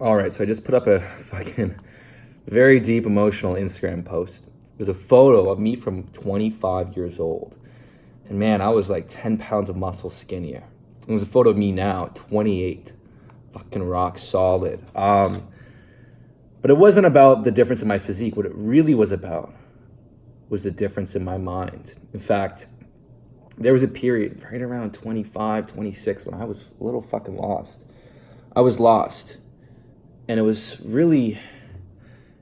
All right, so I just put up a fucking very deep emotional Instagram post. It was a photo of me from 25 years old. And man, I was like 10 pounds of muscle skinnier. It was a photo of me now, 28. Fucking rock solid. But it wasn't about the difference in my physique. What it really was about was the difference in my mind. In fact, there was a period right around 25, 26 when I was a little fucking lost. I was lost. And it was really,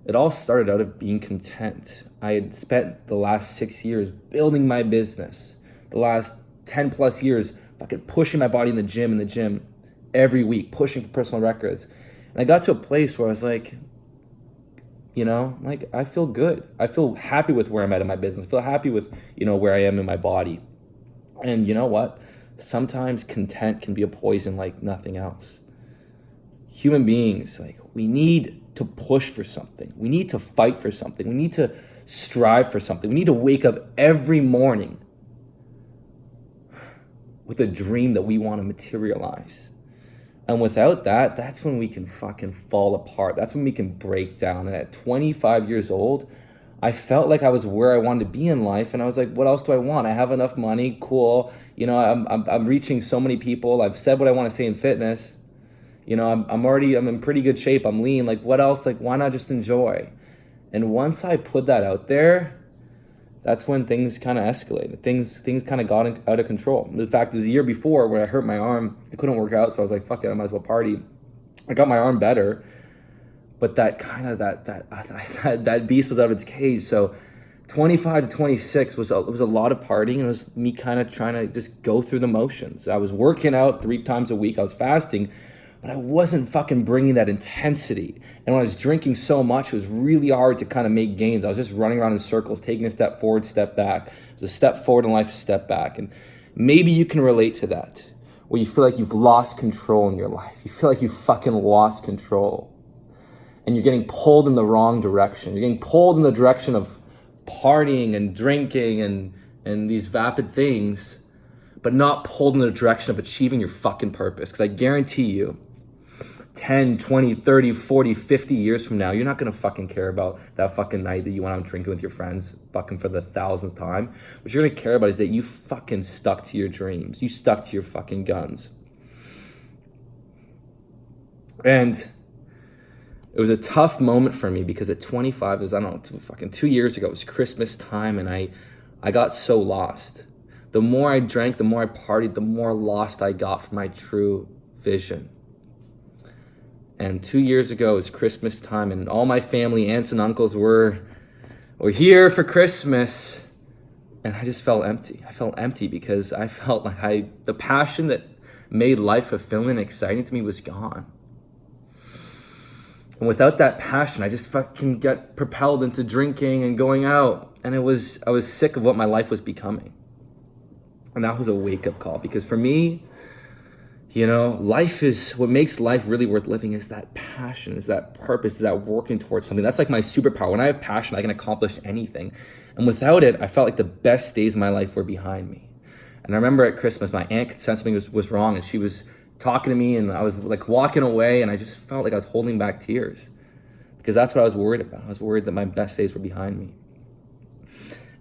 it all started out of being content. I had spent the last 6 years building my business, the last 10 plus years fucking pushing my body in the gym every week, pushing for personal records. And I got to a place where I was like, like I feel good. I feel happy with where I'm at in my business. I feel happy with, where I am in my body. And you know what? Sometimes content can be a poison like nothing else. Human beings, like, we need to push for something. We need to fight for something. We need to strive for something. We need to wake up every morning with a dream that we want to materialize. And without that, that's when we can fucking fall apart. That's when we can break down. And at 25 years old, I felt like I was where I wanted to be in life. And I was like, what else do I want? I have enough money. Cool. I'm reaching so many people. I've said what I want to say in fitness. I'm in pretty good shape. I'm lean. Like, what else? Like, why not just enjoy? And once I put that out there, that's when things kind of escalated. Things kind of got out of control. In fact, it was a year before where I hurt my arm. I couldn't work out, so I was like, fuck it, I might as well party. I got my arm better, but that beast was out of its cage. So 25 to 26 was a lot of partying. It was me kind of trying to just go through the motions. I was working out 3 times a week. I was fasting, but I wasn't fucking bringing that intensity. And when I was drinking so much, it was really hard to kind of make gains. I was just running around in circles, taking a step forward, step back. It was a step forward in life, a step back. And maybe you can relate to that, where you feel like you've lost control in your life. You feel like you fucking lost control. And you're getting pulled in the wrong direction. You're getting pulled in the direction of partying and drinking and these vapid things, but not pulled in the direction of achieving your fucking purpose. Because I guarantee you, 10, 20, 30, 40, 50 years from now, you're not going to fucking care about that fucking night that you went out drinking with your friends fucking for the 1000th time. What you're going to care about is that you fucking stuck to your dreams. You stuck to your fucking guns. And it was a tough moment for me because at 25, it was, fucking 2 years ago, it was Christmas time, and I got so lost. The more I drank, the more I partied, the more lost I got from my true vision. And 2 years ago, it was Christmas time, and all my family, aunts and uncles were here for Christmas. And I just felt empty. I felt empty because I felt like the passion that made life fulfilling and exciting to me was gone. And without that passion, I just fucking got propelled into drinking and going out. And I was sick of what my life was becoming. And that was a wake-up call, because for me, life is, what makes life really worth living is that passion, is that purpose, is that working towards something. That's like my superpower. When I have passion, I can accomplish anything. And without it, I felt like the best days of my life were behind me. And I remember at Christmas, my aunt could sense something was wrong, and she was talking to me, and I was like walking away, and I just felt like I was holding back tears, because that's what I was worried about. I was worried that my best days were behind me.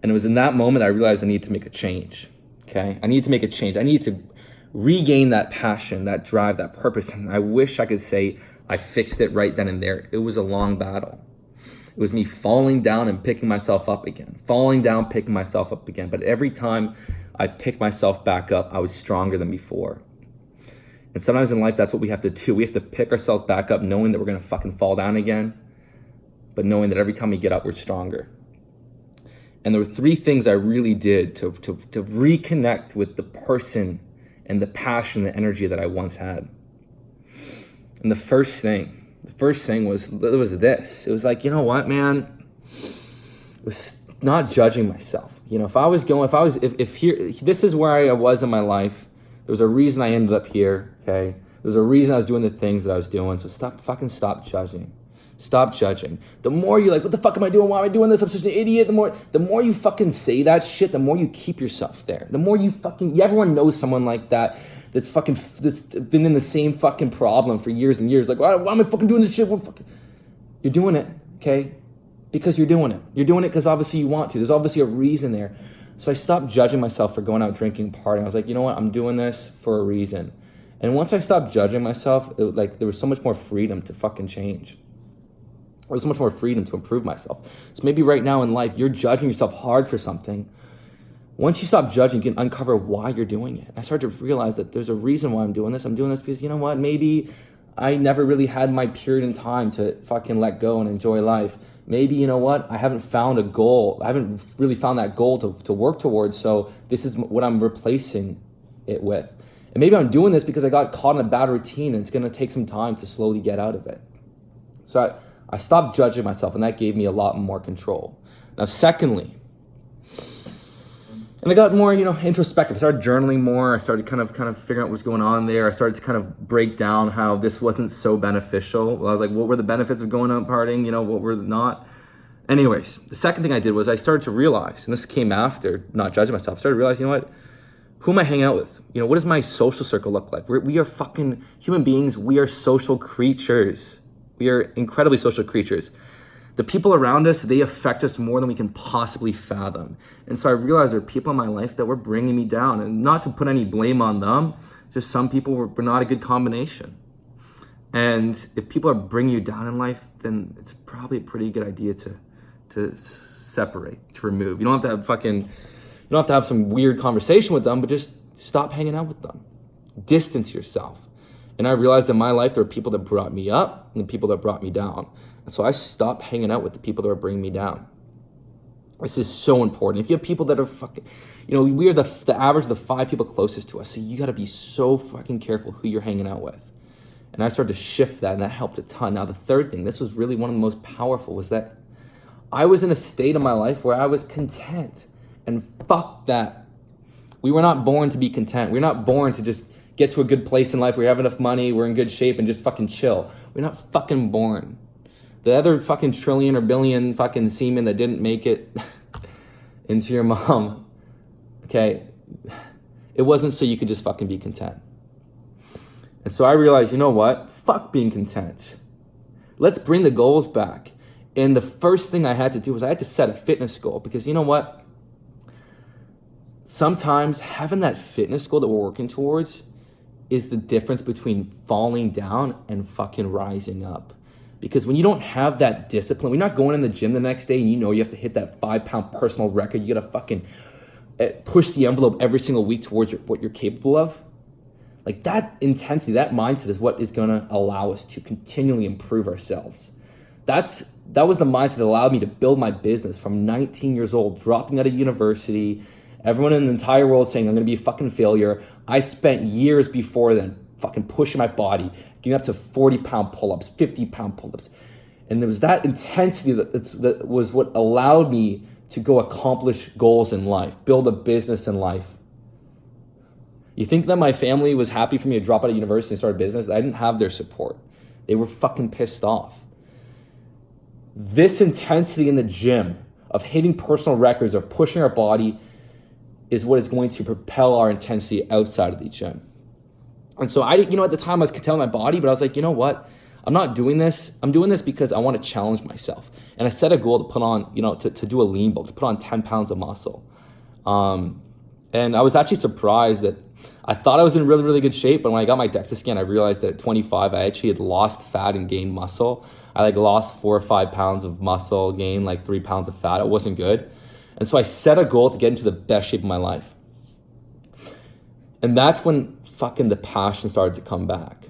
And it was in that moment I realized I needed to make a change. Okay? I needed to make a change. I needed to regain that passion, that drive, that purpose. And I wish I could say I fixed it right then and there. It was a long battle. It was me falling down and picking myself up again. Falling down, picking myself up again. But every time I picked myself back up, I was stronger than before. And sometimes in life, that's what we have to do. We have to pick ourselves back up, knowing that we're going to fucking fall down again, but knowing that every time we get up, we're stronger. And there were 3 things I really did to reconnect with the person and the passion, the energy that I once had. And the first thing was this. It was like, you know what, man? It was not judging myself. If this is where I was in my life, there was a reason I ended up here, okay? There's a reason I was doing the things that I was doing, so stop judging. Stop judging. The more you're like, what the fuck am I doing? Why am I doing this? I'm such an idiot. The more you fucking say that shit, the more you keep yourself there. The more you fucking, everyone knows someone like that that's been in the same fucking problem for years and years. Like, why am I fucking doing this shit? You're doing it, okay? Because you're doing it. You're doing it because obviously you want to. There's obviously a reason there. So I stopped judging myself for going out drinking, partying. I was like, you know what? I'm doing this for a reason. And once I stopped judging myself, there was so much more freedom to fucking change. There was so much more freedom to improve myself. So maybe right now in life, you're judging yourself hard for something. Once you stop judging, you can uncover why you're doing it. I started to realize that there's a reason why I'm doing this. I'm doing this because, you know what? Maybe I never really had my period in time to fucking let go and enjoy life. Maybe, you know what? I haven't found a goal. I haven't really found that goal to work towards. So this is what I'm replacing it with. And maybe I'm doing this because I got caught in a bad routine and it's going to take some time to slowly get out of it. So I stopped judging myself, and that gave me a lot more control. Now, secondly, and I got more, introspective. I started journaling more. I started kind of figuring out what's going on there. I started to kind of break down how this wasn't so beneficial. Well, I was like, what were the benefits of going out partying? What were not? Anyways, the second thing I did was I started to realize, and this came after not judging myself, I started to realize, who am I hanging out with? What does my social circle look like? We are fucking human beings. We are social creatures. We are incredibly social creatures. The people around us, they affect us more than we can possibly fathom. And so I realized there are people in my life that were bringing me down. And not to put any blame on them, just some people were not a good combination. And if people are bringing you down in life, then it's probably a pretty good idea to separate, to remove. You don't have to have some weird conversation with them, but just stop hanging out with them. Distance yourself. And I realized in my life, there were people that brought me up and the people that brought me down. And so I stopped hanging out with the people that were bringing me down. This is so important. If you have people that are fucking, we are the average of the 5 people closest to us. So you got to be so fucking careful who you're hanging out with. And I started to shift that, and that helped a ton. Now, the third thing, this was really one of the most powerful, was that I was in a state of my life where I was content. And fuck that. We were not born to be content. We're not born to just get to a good place in life where you have enough money, we're in good shape, and just fucking chill. We're not fucking born. The other fucking trillion or billion fucking semen that didn't make it into your mom, okay, it wasn't so you could just fucking be content. And so I realized, you know what? Fuck being content. Let's bring the goals back. And the first thing I had to do was I had to set a fitness goal, because you know what? Sometimes having that fitness goal that we're working towards is the difference between falling down and fucking rising up. Because when you don't have that discipline, when you're not going in the gym the next day and you have to hit that 5-pound personal record, you gotta fucking push the envelope every single week towards what you're capable of. Like that intensity, that mindset is what is gonna allow us to continually improve ourselves. That was the mindset that allowed me to build my business from 19 years old, dropping out of university, everyone in the entire world saying I'm gonna be a fucking failure. I spent years before then fucking pushing my body, getting up to 40-pound pull-ups, 50-pound pull-ups. And there was that intensity that was what allowed me to go accomplish goals in life, build a business in life. You think that my family was happy for me to drop out of university and start a business? I didn't have their support. They were fucking pissed off. This intensity in the gym of hitting personal records, of pushing our body, is what is going to propel our intensity outside of the gym. And so at the time I was telling my body, but I was like, you know what? I'm not doing this. I'm doing this because I want to challenge myself. And I set a goal to put on, to do a lean bulk, to put on 10 pounds of muscle. And I was actually surprised that I thought I was in really, really good shape. But when I got my DEXA scan, I realized that at 25, I actually had lost fat and gained muscle. I lost 4 or 5 pounds of muscle, gained 3 pounds of fat. It wasn't good. And so I set a goal to get into the best shape of my life. And that's when fucking the passion started to come back.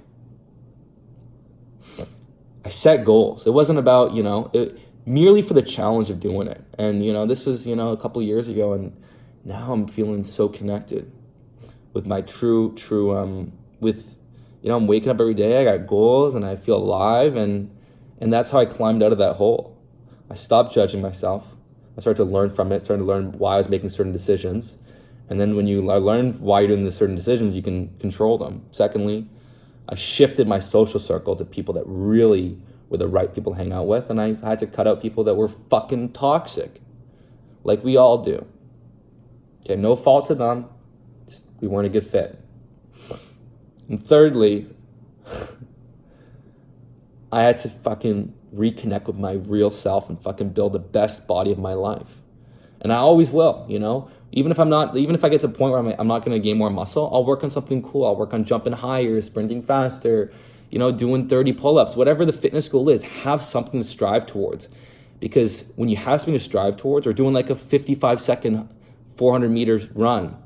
I set goals. It wasn't about, merely for the challenge of doing it. And, this was, a couple years ago, and now I'm feeling so connected with my true, I'm waking up every day, I got goals, and I feel alive, and that's how I climbed out of that hole. I stopped judging myself. I started to learn from it, started to learn why I was making certain decisions. And then when you learn why you're doing the certain decisions, you can control them. Secondly, I shifted my social circle to people that really, were the right people to hang out with, and I had to cut out people that were fucking toxic, like we all do. Okay, no fault to them, just we weren't a good fit. And thirdly, I had to fucking reconnect with my real self and fucking build the best body of my life. And I always will, you know? Even if I get to a point where I'm not gonna gain more muscle, I'll work on something cool. I'll work on jumping higher, sprinting faster, you know, doing 30 pull-ups, whatever the fitness goal is, have something to strive towards. Because when you have something to strive towards, or doing like a 55-second 400 meters run,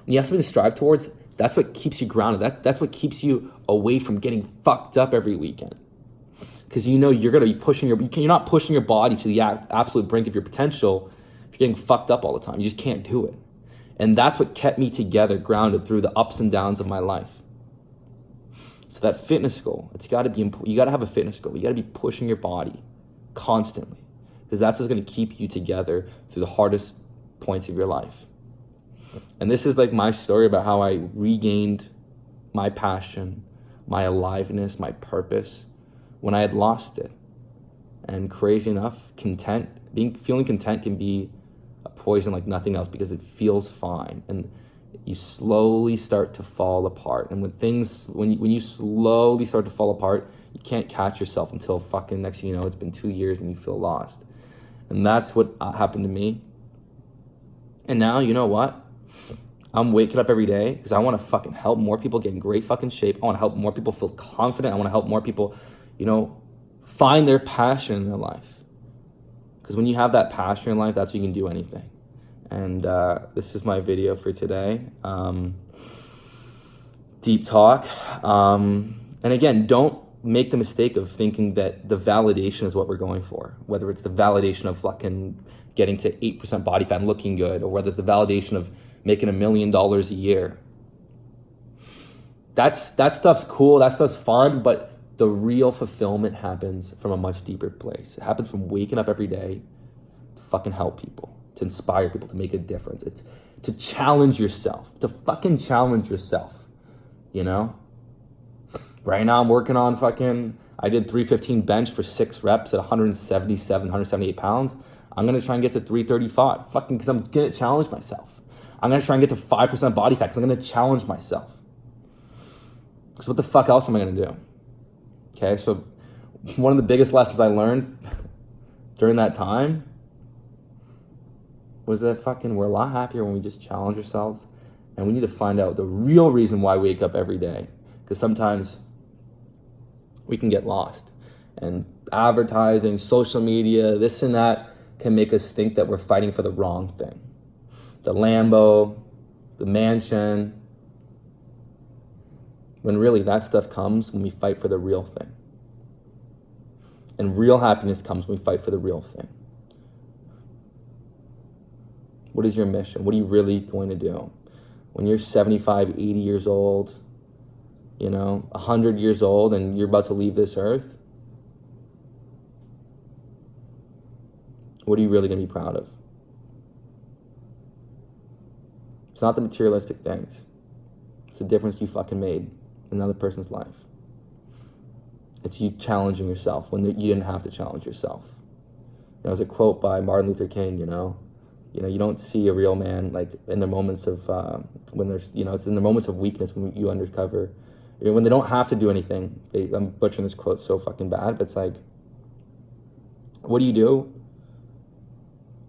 when you have something to strive towards, that's what keeps you grounded. That's what keeps you away from getting fucked up every weekend. Because you know you're gonna be pushing you're not pushing your body to the absolute brink of your potential if you're getting fucked up all the time. You just can't do it. And that's what kept me together, grounded through the ups and downs of my life. So that fitness goal, you gotta have a fitness goal. You gotta be pushing your body constantly, because that's what's gonna keep you together through the hardest points of your life. And this is like my story about how I regained my passion, my aliveness, my purpose when I had lost it. And crazy enough, feeling content can be a poison like nothing else, because it feels fine. And you slowly start to fall apart. And when you slowly start to fall apart, you can't catch yourself until fucking next thing you know, it's been 2 years and you feel lost. And that's what happened to me. And now, you know what? I'm waking up every day because I want to fucking help more people get in great fucking shape. I want to help more people feel confident. I want to help more people, you know, find their passion in their life. Because when you have that passion in life, that's when you can do anything. And this is my video for today. Deep talk. And again, don't make the mistake of thinking that the validation is what we're going for. Whether it's the validation of fucking getting to 8% body fat and looking good, or whether it's the validation of making $1 million a year. That stuff's cool, that stuff's fun, but the real fulfillment happens from a much deeper place. It happens from waking up every day to fucking help people, to inspire people, to make a difference. It's to challenge yourself, to fucking challenge yourself, you know? Right now I'm working on I did 315 bench for 6 reps at 178 pounds. I'm gonna try and get to 335, because I'm gonna challenge myself. I'm gonna try and get to 5% body fat because I'm gonna challenge myself. Because what the fuck else am I gonna do? Okay, so one of the biggest lessons I learned during that time was that we're a lot happier when we just challenge ourselves, and we need to find out the real reason why we wake up every day. Because sometimes we can get lost, and advertising, social media, this and that can make us think that we're fighting for the wrong thing. The Lambo, the mansion, when really that stuff comes when we fight for the real thing. And real happiness comes when we fight for the real thing. What is your mission? What are you really going to do? When you're 75, 80 years old, 100 years old, and you're about to leave this earth, what are you really going to be proud of? It's not the materialistic things. It's the difference you fucking made in another person's life. It's you challenging yourself when you didn't have to challenge yourself. There's a quote by Martin Luther King, you don't see a real man in the moments of it's in the moments of weakness when you undercover, when they don't have to do anything. I'm butchering this quote so fucking bad, but it's like, what do you do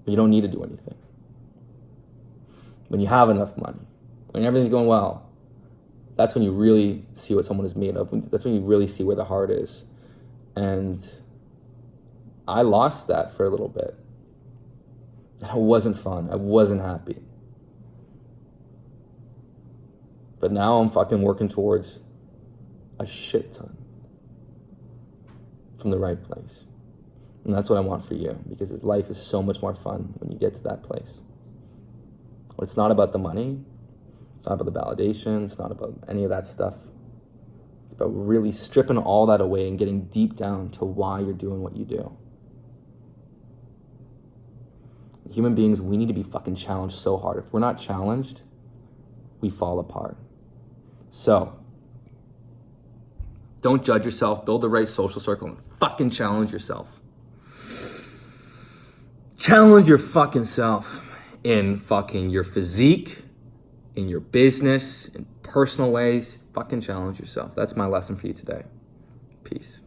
when you don't need to do anything? When you have enough money, when everything's going well, that's when you really see what someone is made of. That's when you really see where the heart is. And I lost that for a little bit. And it wasn't fun. I wasn't happy. But now I'm fucking working towards a shit ton from the right place. And that's what I want for you, because life is so much more fun when you get to that place. It's not about the money. It's not about the validation. It's not about any of that stuff. It's about really stripping all that away and getting deep down to why you're doing what you do. Human beings, we need to be fucking challenged so hard. If we're not challenged, we fall apart. So, Don't judge yourself. Build the right social circle and fucking challenge yourself. Challenge your fucking self in fucking your physique, in your business, in personal ways. Fucking challenge yourself. That's my lesson for you today. Peace.